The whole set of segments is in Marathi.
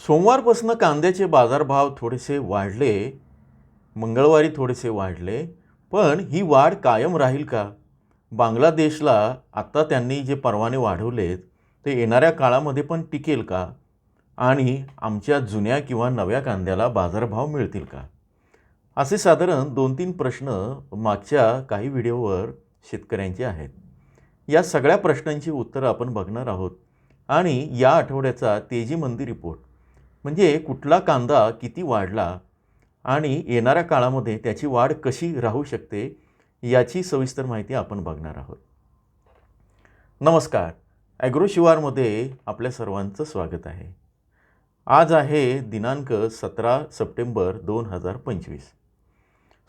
सोमवारपासून कांद्याचे बाजारभाव थोडेसे वाढले, मंगळवारी थोडेसे वाढले, पण ही वाढ कायम राहील का? बांगलादेशला आता त्यांनी जे परवाने वाढवलेत, ते येणाऱ्या काळामध्ये पण टिकेल का? आणि आमच्या जुन्या किंवा नव्या कांद्याला बाजारभाव मिळतील का? असे साधारण 2-3 प्रश्न मागच्या काही व्हिडिओवर शेतकऱ्यांचे आहेत. या सगळ्या प्रश्नांची उत्तरं आपण बघणार आहोत आणि या आठवड्याचा तेजी मंदी रिपोर्ट म्हणजे कुठला कांदा किती वाढला आणि येणाऱ्या काळामध्ये त्याची वाढ कशी राहू शकते याची सविस्तर माहिती आपण बघणार आहोत. नमस्कार, ॲग्रो शिवारमध्ये आपल्या सर्वांचं स्वागत आहे. आज आहे दिनांक 17 सप्टेंबर 2025.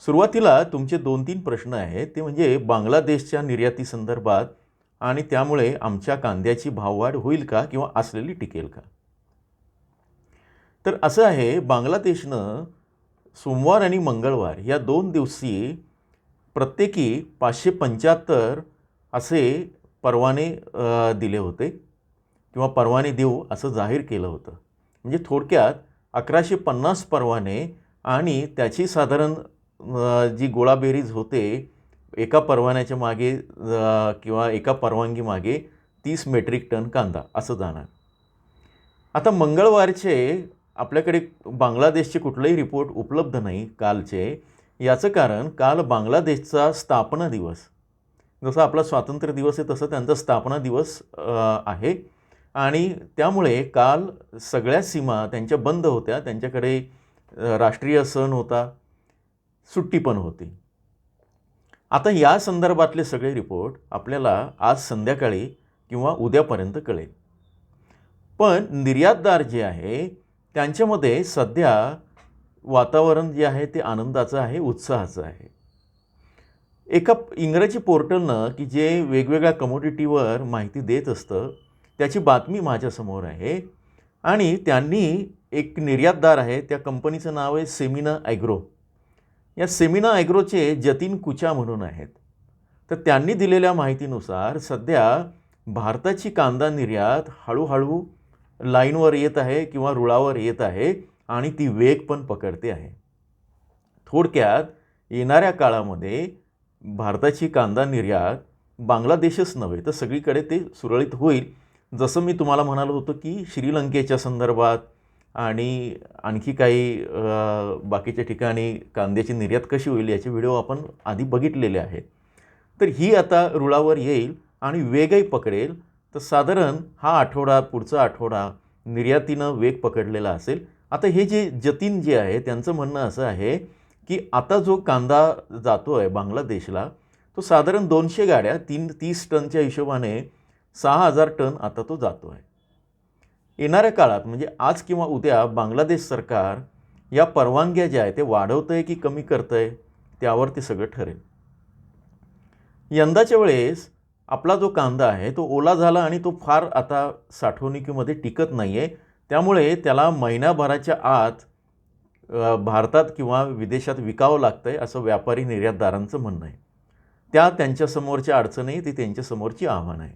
सुरुवातीला तुमचे 2-3 प्रश्न आहेत, ते म्हणजे बांगलादेशच्या निर्याती संदर्भात आणि त्यामुळे आमच्या कांद्याची भाववाढ होईल का किंवा असलेली टिकेल का? तर असं आहे, बांगलादेशनं सोमवार आणि मंगळवार या 2 दिवशी प्रत्येकी 575 असे परवाने दिले होते किंवा परवाने देऊ असं जाहीर केलं होतं. म्हणजे थोडक्यात 1150 परवाने आणि त्याची साधारण जी गोळाबेरीज होते एका परवान्याच्या मागे किंवा एका परवानगी मागे 30 मेट्रिक टन कांदा असं जाणार. आता मंगळवारचे आपल्याकडे बांगलादेशचे कुठलेही रिपोर्ट उपलब्ध नाही कालचे. याचं कारण काल बांगलादेशचा स्थापना दिवस, जसं आपला स्वातंत्र्य दिवस आहे तसं त्यांचा स्थापना दिवस आहे आणि त्यामुळे काल सगळ्या सीमा त्यांच्या बंद होत्या. त्यांच्याकडे राष्ट्रीय सण होता, सुट्टी पण होती. आता या संदर्भातले सगळे रिपोर्ट आपल्याला आज संध्याकाळी किंवा उद्यापर्यंत कळेल. पण निर्यातदार जे आहे त्यांच्यामध्ये सध्या वातावरण जे आहे ते आनंदाचं आहे, उत्साहाचं आहे. एका इंग्रजी पोर्टलनं की जे वेगवेगळ्या कमोडिटीवर माहिती देत असतं त्याची बातमी माझ्यासमोर आहे आणि त्यांनी एक निर्यातदार आहे, त्या कंपनीचं नाव आहे सेमिना ॲग्रो. या सेमिना ॲग्रोचे जतीन कुचा म्हणून आहेत. तर त्यांनी दिलेल्या माहितीनुसार सध्या भारताची कांदा निर्यात हळूहळू लाईनवर येत आहे किंवा रुळावर येत आहे आणि ती वेग पण पकडते आहे. थोडक्यात येणाऱ्या काळामध्ये भारताची कांदा निर्यात बांगलादेशच नव्हे तर सगळीकडे ते सुरळीत होईल. जसं मी तुम्हाला म्हणालो होतो की श्रीलंकेच्या संदर्भात आणि आणखी काही बाकीच्या ठिकाणी कांद्याची निर्यात कशी होईल याचे व्हिडिओ आपण आधी बघितलेले आहेत. तर ही आता रुळावर येईल आणि वेगही पकडेल. तर साधारण हा आठवडा, पुढचा आठवडा निर्यातीनं वेग पकडलेला असेल. आता हे जे जतीन जे आहे त्यांचं म्हणणं असं आहे की आता जो कांदा जातो आहे बांगलादेशला तो साधारण 200 गाड्या 30 टनच्या हिशोबाने 6000 टन आता तो जातो आहे. येणाऱ्या काळात म्हणजे आज किंवा उद्या बांगलादेश सरकार या परवानग्या ज्या आहे ते वाढवतं आहे की कमी करतं आहे त्यावर ते सगळं ठरेल. यंदाच्या वेळेस आपला जो कांदा आहे तो ओला झाला आणि तो फार आता साठवणुकीमध्ये टिकत नाही आहे. त्यामुळे त्याला महिनाभराच्या आत भारतात किंवा विदेशात विकावं लागतं आहे असं व्यापारी निर्यातदारांचं म्हणणं आहे. त्या त्यांच्यासमोरच्या अडचणी, ती त्यांच्यासमोरची आव्हान आहे.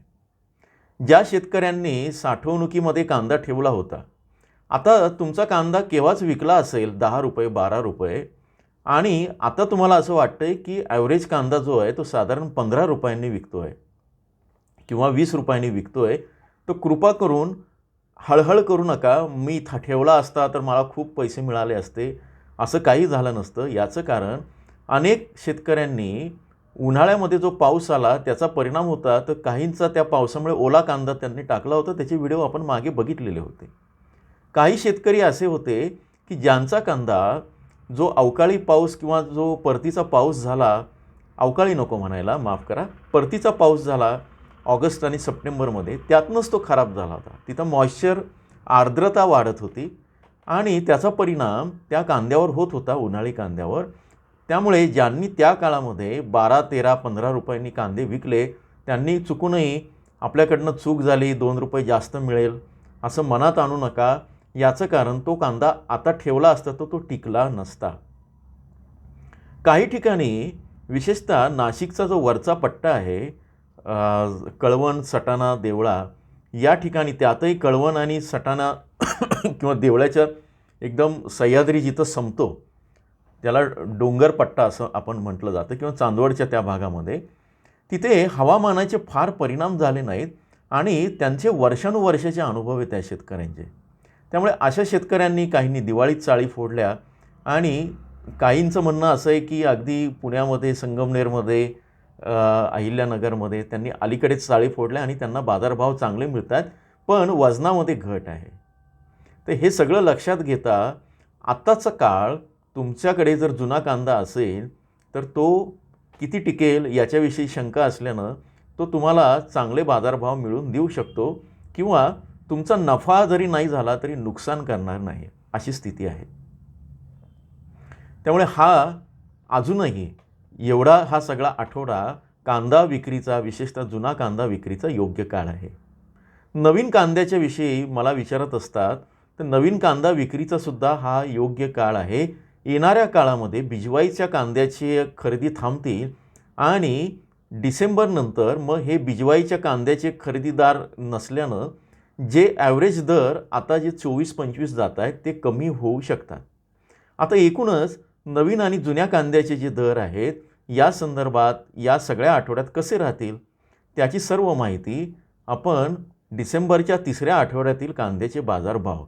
ज्या शेतकऱ्यांनी साठवणुकीमध्ये कांदा ठेवला होता, आता तुमचा कांदा केव्हाच विकला असेल 10 रुपये 12 रुपये आणि आता तुम्हाला असं वाटतं आहे की ॲव्हरेज कांदा जो आहे तो साधारण 15 रुपयांनी विकतो आहे किंवा 20 रुपयांनी विकतो आहे. तर कृपा करून हळहळ करू नका, मी ठेवला असता तर मला खूप पैसे मिळाले असते, असं काही झालं नसतं. याचं कारण अनेक शेतकऱ्यांनी उन्हाळ्यामध्ये जो पाऊस आला त्याचा परिणाम होता, तर काहींचा त्या पावसामुळे ओला कांदा त्यांनी टाकला होता. त्याचे व्हिडिओ आपण मागे बघितलेले होते. काही शेतकरी असे होते की ज्यांचा कांदा जो अवकाळी पाऊस किंवा जो परतीचा पाऊस झाला, अवकाळी नको म्हणायला, माफ करा, परतीचा पाऊस झाला ऑगस्ट आणि सप्टेंबरमध्ये, त्यातनंच तो खराब झाला होता. तिथं मॉइश्चर, आर्द्रता वाढत होती आणि त्याचा परिणाम त्या कांद्यावर होत होता, उन्हाळी कांद्यावर. त्यामुळे ज्यांनी त्या काळामध्ये 12, 13, 15 रुपयांनी कांदे विकले त्यांनी चुकूनही आपल्याकडनं चूक झाली, 2 रुपये जास्त मिळेल असं मनात आणू नका. याचं कारण तो कांदा आता ठेवला असता तर तो टिकला नसता. काही ठिकाणी विशेषतः नाशिकचा जो वरचा पट्टा आहे, कळवण, सटाणा, देवळा या ठिकाणी त्यातही कळवण आणि सटाणा किंवा देवळाच्या एकदम सह्याद्री जिथं संपतो त्याला डोंगरपट्टा असं आपण म्हटलं जातं किंवा चांदवडच्या त्या भागामध्ये, तिथे हवामानाचे फार परिणाम झाले नाहीत आणि त्यांचे वर्षानुवर्षाचे अनुभव आहे त्या शेतकऱ्यांचे. त्यामुळे अशा शेतकऱ्यांनी काहींनी दिवाळीत चाळी फोडल्या आणि काहींचं म्हणणं असं आहे की अगदी पुण्यामध्ये, संगमनेरमध्ये, अहिल्यानगरमध्ये त्यांनी अलीकडेच चाळी फोडल्या आणि त्यांना बाजारभाव चांगले मिळत आहेत, पण वजनामध्ये घट आहे. तर हे सगळं लक्षात घेता आत्ताचा काळ तुमच्याकडे जर जुना कांदा असेल तर तो किती टिकेल याच्याविषयी शंका असल्यानं तो तुम्हाला चांगले बाजारभाव मिळवून देऊ शकतो किंवा तुमचा नफा जरी नाही झाला तरी नुकसान करणार नाही, अशी स्थिती आहे. त्यामुळे अजूनही हा सगळा आठवडा कांदा विक्रीचा, विशेषतः जुना कांदा विक्रीचा योग्य काळ आहे. नवीन कांद्याच्या विषयी मला विचारत असतात, तर नवीन कांदा विक्रीचा सुद्धा हा योग्य काळ आहे. येणाऱ्या काळामध्ये बिजवाईच्या कांद्याची खरेदी थांबतील आणि डिसेंबरनंतर मग हे बिजवाईच्या कांद्याचे खरेदीदार नसल्यानं जे ॲव्हरेज दर आता जे 24-25 जात आहेत ते कमी होऊ शकतात. आता एकूणच नवीन आणि जुन्या कांद्याचे जे दर आहेत या संदर्भात या सगळ्या आठवड्यात कसे राहतील त्याची सर्व माहिती आपण डिसेंबरच्या 3ऱ्या आठवड्यातील कांद्याचे बाजारभाव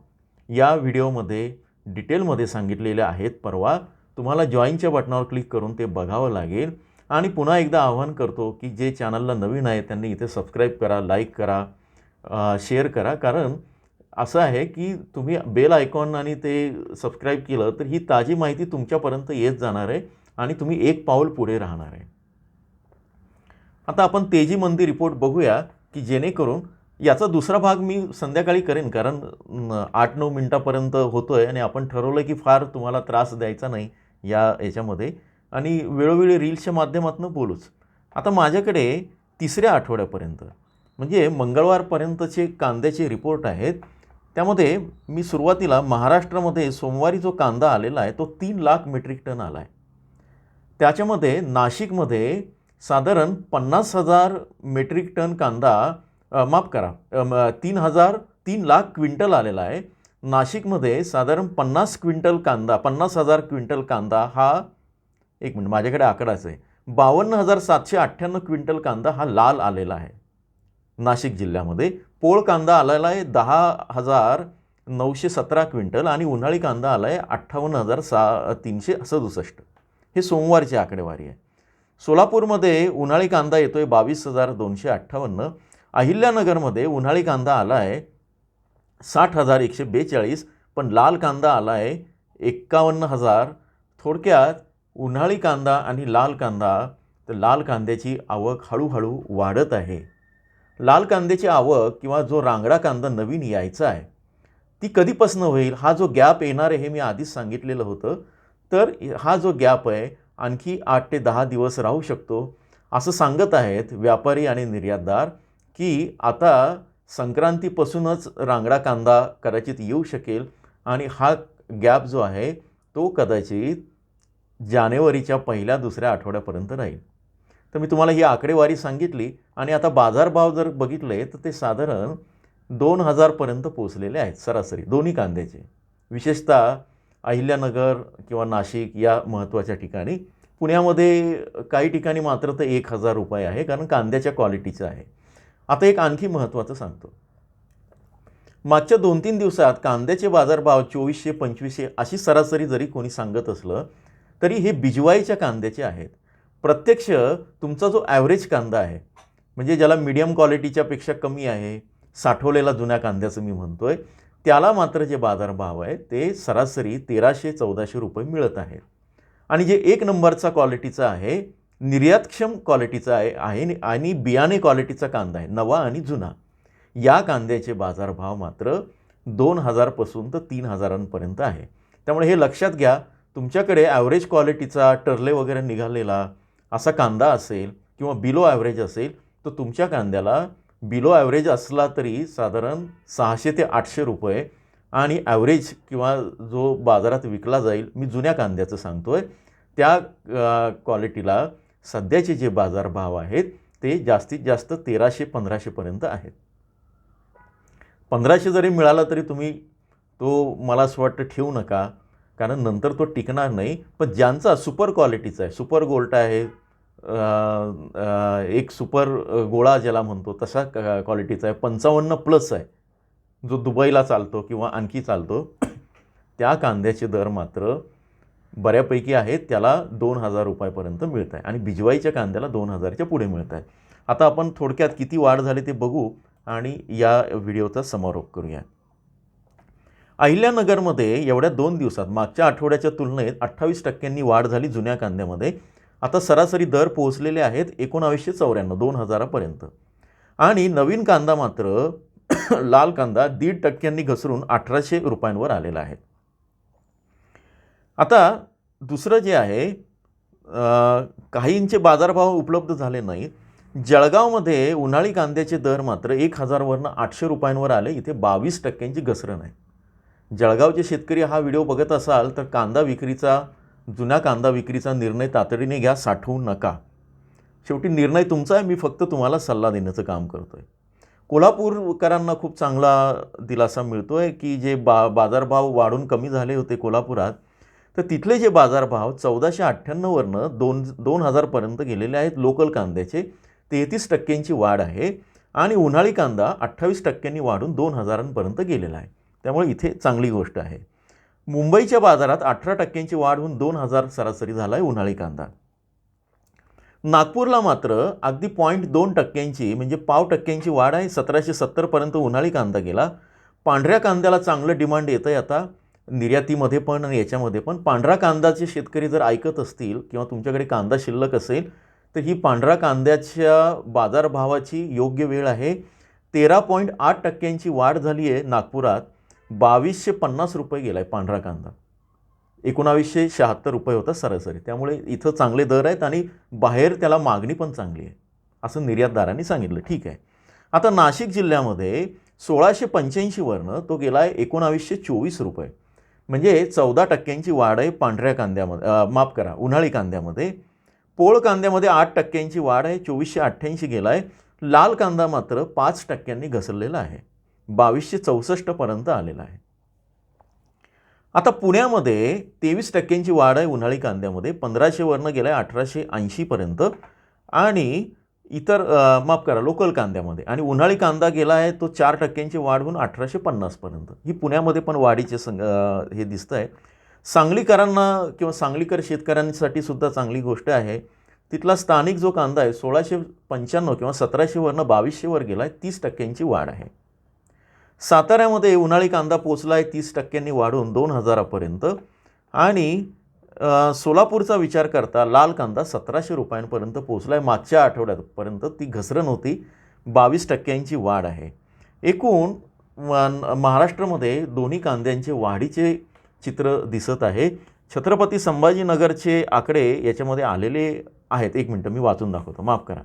या व्हिडिओमध्ये डिटेलमध्ये सांगितलेले आहेत. परवा तुम्हाला जॉईनच्या बटनावर क्लिक करून ते बघावं लागेल. आणि पुन्हा एकदा आवाहन करतो की जे चॅनलला नवीन आहे त्यांनी इथे सबस्क्राईब करा, लाईक करा, शेअर करा. कारण असं आहे की तुम्ही बेल आयकॉन आणि ते सबस्क्राईब केलं तर ही ताजी माहिती तुमच्यापर्यंत येत जाणार आहे आणि तुम्ही एक पाऊल पुढे राहणार आहे. आता आपण तेजी मंदी रिपोर्ट बघूया की जेणेकरून याचा दुसरा भाग मी संध्याकाळी करेन, कारण 8-9 मिनटापर्यंत होतो आहे आणि आपण ठरवलं की फार तुम्हाला त्रास द्यायचा नाही याच्यामध्ये आणि वेळोवेळी रील्सच्या माध्यमातून बोलूच. आता माझ्याकडे 3ऱ्या आठवड्यापर्यंत म्हणजे मंगळवारपर्यंतचे कांद्याचे रिपोर्ट आहेत. त्यामध्ये मी सुरुवातीला महाराष्ट्रामध्ये सोमवारी जो कांदा आलेला आहे तो 3 लाख मेट्रिक टन आला आहे. त्याच्यामध्ये नाशिकमध्ये साधारण 50,000 मेट्रिक टन कांदा, माफ करा, 3 लाख क्विंटल आलेला आहे. नाशिकमध्ये साधारण 50,000 क्विंटल कांदा हा, एक मिनिट माझ्याकडे आकडाच आहे, 52,798 क्विंटल कांदा हा लाल आलेला आहे नाशिक जिल्ह्यामध्ये. पोळ कांदा आलेला आहे 10,917 क्विंटल आणि उन्हाळी कांदा आला आहे 58,367. हे सोमवारची आकडेवारी आहे. सोलापूरमध्ये उन्हाळी कांदा येतो आहे 22,258. अहिल्यानगरमध्ये उन्हाळी कांदा आला आहे 60,142, पण लाल कांदा आला आहे 51,000. थोडक्यात उन्हाळी कांदा आणि लाल कांदा, तर लाल कांद्याची आवक हळूहळू वाढत आहे. लाल कांद्याची आवक किंवा जो रांगडा कांदा नवीन यायचा आहे ती कधीपासून होईल, हा जो गॅप येणार आहे हे मी आधीच सांगितलेलं होतं. तर हा जो गॅप आहे आणखी 8 ते 10 दिवस राहू शकतो असं सांगत आहेत व्यापारी आणि निर्यातदार, की आता संक्रांतीपासूनच रांगडा कांदा कदाचित येऊ शकेल आणि हा गॅप जो आहे तो कदाचित जानेवारीच्या 1-2 आठवड्यापर्यंत राहील. तर मी तुम्हाला ही आकडेवारी सांगितली आणि आता बाजारभाव जर बघितले तर ते साधारण 2,000पर्यंत पोचलेले आहेत सरासरी दोन्ही कांद्याचे. विशेषतः अहिल्यानगर किंवा नाशिक या महत्त्वाच्या ठिकाणी. पुण्यामध्ये काही ठिकाणी मात्र तर 1,000 रुपये आहे, कारण कांद्याच्या क्वालिटीचं आहे. आता एक आणखी महत्त्वाचं सांगतो. मागच्या 2-3 दिवसात कांद्याचे बाजारभाव 2400-2500 अशी सरासरी जरी कोणी सांगत असलं तरी हे बिजवाईच्या कांद्याचे आहेत. प्रत्यक्ष तुमचा जो ॲव्हरेज कांदा आहे, म्हणजे ज्याला मीडियम क्वालिटीच्या पेक्षा कमी आहे, साठवलेला जुन्या कांद्याचं मी म्हणतोय, त्याला मात्र जे बाजारभाव आहे ते सरासरी 1,300-1,400 रुपये मिळत आहेत. आणि जे 1 नंबरचा क्वालिटीचा आहे, निर्यातक्षम क्वालिटीचा आहे आणि बियाणे क्वालिटीचा कांदा आहे, नवा आणि जुना, या कांद्याचे बाजारभाव मात्र 2,000पासून तर 3,000पर्यंत आहे. त्यामुळे हे लक्षात घ्या. तुमच्याकडे ॲव्हरेज क्वालिटीचा टर्ले वगैरे निघालेला असा कांदा असेल किंवा बिलो ॲव्हरेज असेल तर तुमच्या कांद्याला बिलो ॲव्हरेज असला तरी साधारण 600 ते 800 रुपये आणि ॲव्हरेज किंवा जो बाजारात विकला जाईल, मी जुन्या कांद्याचं सांगतोय, त्या क्वालिटीला सध्याचे जे बाजारभाव आहेत ते जास्तीत जास्त 1,300-1,500पर्यंत आहेत. 1500 जरी मिळाला तरी तुम्ही तो मला असं वाटतं ठेवू नका, कारण नंतर तो टिकणार नाही. पण ज्यांचा सुपर क्वालिटीचा आहे, सुपर गोल्ड आहे, एक सुपर गोळा ज्याला म्हणतो तसा क्वालिटीचा आहे, 55 प्लस आहे, जो दुबईला चालतो किंवा आणखी चालतो, त्या कांद्याचे दर मात्र बऱ्यापैकी आहेत. त्याला 2000 रुपयापर्यंत मिळत आहे आणि बिजवाईच्या कांद्याला 2000च्या पुढे मिळत आहे. आता आपण थोडक्यात किती वाढ झाली ते बघू आणि या व्हिडिओचा समारोप करूया. अहिल्यानगरमध्ये एवढ्या 2 दिवसात मागच्या आठवड्याच्या तुलनेत 28% वाढ झाली जुन्या कांद्यामध्ये. आता सरासरी दर पोहोचलेले आहेत 1994, 2000पर्यंत. आणि नवीन कांदा मात्र लाल कांदा 1.5% घसरून 1800 रुपयांवर आलेला आहे. आता दुसरं जे आहे, काहींचे बाजारभाव उपलब्ध झाले नाहीत. जळगावमध्ये उन्हाळी कांद्याचे दर मात्र 1000वरनं 800 रुपयांवर आले. इथे 22% घसरण आहे. जळगावचे शेतकरी हा व्हिडिओ बघत असाल तर जुन्या कांदा विक्रीचा निर्णय तातडीने घ्या, साठवू नका. शेवटी निर्णय तुमचा आहे, मी फक्त तुम्हाला सल्ला देण्याचं काम करतो आहे. कोल्हापूरकरांना खूप चांगला दिलासा मिळतो आहे की जे बाजारभाव वाढून कमी झाले होते कोल्हापुरात, तर तिथले जे बाजारभाव 1498वरनं 2000पर्यंत गेलेले आहेत. लोकल कांद्याचे 33%ची वाढ आहे आणि उन्हाळी कांदा 28%नी वाढून 2000पर्यंत गेलेला आहे. त्यामुळे इथे चांगली गोष्ट आहे. मुंबईच्या बाजारात 18%ची वाढ होऊन 2000 सरासरी झाला आहे उन्हाळी कांदा. नागपूरला मात्र अगदी 0.2%ची म्हणजे 0.5%ची वाढ आहे. 1770पर्यंत उन्हाळी कांदा गेला. पांढऱ्या कांद्याला चांगलं डिमांड येतं आहे आता निर्यातीमध्ये पण आणि याच्यामध्ये पण. पांढरा कांदाचे शेतकरी जर ऐकत असतील किंवा तुमच्याकडे कांदा शिल्लक असेल तर ही पांढऱ्या कांद्याच्या बाजारभावाची योग्य वेळ आहे. 13.8%ची वाढ झाली आहे नागपुरात. 2250 रुपये गेला आहे पांढरा कांदा. 1976 रुपये होता सरासरी. त्यामुळे इथं चांगले दर आहेत आणि बाहेर त्याला मागणी पण चांगली आहे असं निर्यातदारांनी सांगितलं. ठीक आहे. आता नाशिक जिल्ह्यामध्ये 1685वरनं तो गेला आहे 1924 रुपये, म्हणजे 14%ची वाढ आहे पांढऱ्या कांद्यामध्ये, उन्हाळी कांद्यामध्ये. पोळ कांद्यामध्ये 8%ची वाढ आहे, 2488 गेला आहे. लाल कांदा मात्र 5%नी घसरलेला आहे, 2264पर्यंत आलेला आहे. आता पुण्यामध्ये 23%ची वाढ आहे उन्हाळी कांद्यामध्ये, 1500वरनं गेला आहे 1880पर्यंत. आणि इतर लोकल कांद्यामध्ये आणि उन्हाळी कांदा गेला आहे तो 4%ची वाढ होऊन 1850पर्यंत. ही पुण्यामध्ये पण वाढीचे हे दिसतं आहे. सांगलीकरांना किंवा सांगलीकर शेतकऱ्यांसाठी सुद्धा चांगली गोष्ट आहे. तिथला स्थानिक जो कांदा आहे 1695 किंवा 1700वरनं 2200वर गेला आहे, 30%ची वाढ आहे. साताऱ्यामध्ये उन्हाळी कांदा पोचला आहे 30%नी वाढून 2000पर्यंत. आणि सोलापूरचा विचार करता लाल कांदा 1700 रुपयांपर्यंत पोचला आहे. मागच्या आठवड्यापर्यंत ती घसरण होती, 22%ची वाढ आहे. एकूण महाराष्ट्रामध्ये दोन्ही कांद्यांचे वाढीचे चित्र दिसत आहे. छत्रपती संभाजीनगरचे आकडे याच्यामध्ये आलेले आहेत. एक मिनटं मी वाचून दाखवतो, माफ करा.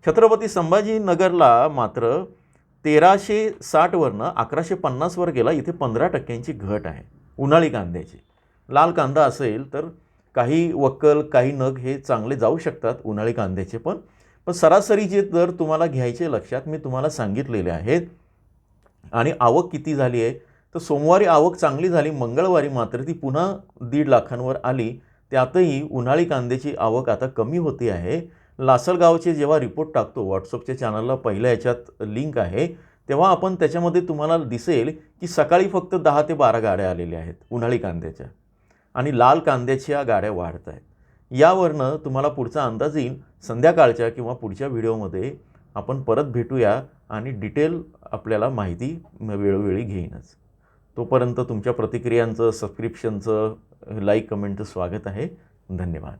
छत्रपती संभाजीनगरला मात्र 1360वरनं 1150वर गेला. इथे 15%ची घट आहे उन्हाळी कांद्याची. लाल कांदा असेल तर काही वक्कल काही नग हे चांगले जाऊ शकतात उन्हाळी कांद्याचे पण सरासरीचे दर तुम्हाला घ्यायचे लक्षात मी तुम्हाला सांगितलेले आहेत. आणि आवक किती झाली आहे तर सोमवारी आवक चांगली झाली, मंगळवारी मात्र ती पुन्हा 1.5 लाखांवर आली. त्यातही उन्हाळी कांद्याची आवक आता कमी होती आहे. लासलगावचे जेव्हा रिपोर्ट टाकतो व्हॉट्सअपच्या चॅनलला, पहिल्या याच्यात लिंक आहे, तेव्हा आपण त्याच्यामध्ये तुम्हाला दिसेल की सकाळी फक्त 10 ते 12 गाड्या आलेल्या आहेत उन्हाळी कांद्याच्या आणि लाल कांद्याच्या गाड्या वाढत आहेत. यावरनं तुम्हाला पुढचा अंदाज येईल. संध्याकाळच्या किंवा पुढच्या व्हिडिओमध्ये आपण परत भेटूया आणि डिटेल आपल्याला माहिती वेळोवेळी घेईनच. तोपर्यंत तुमच्या प्रतिक्रियांचं, सबस्क्रिप्शनचं, लाईक, कमेंटचं स्वागत आहे. धन्यवाद.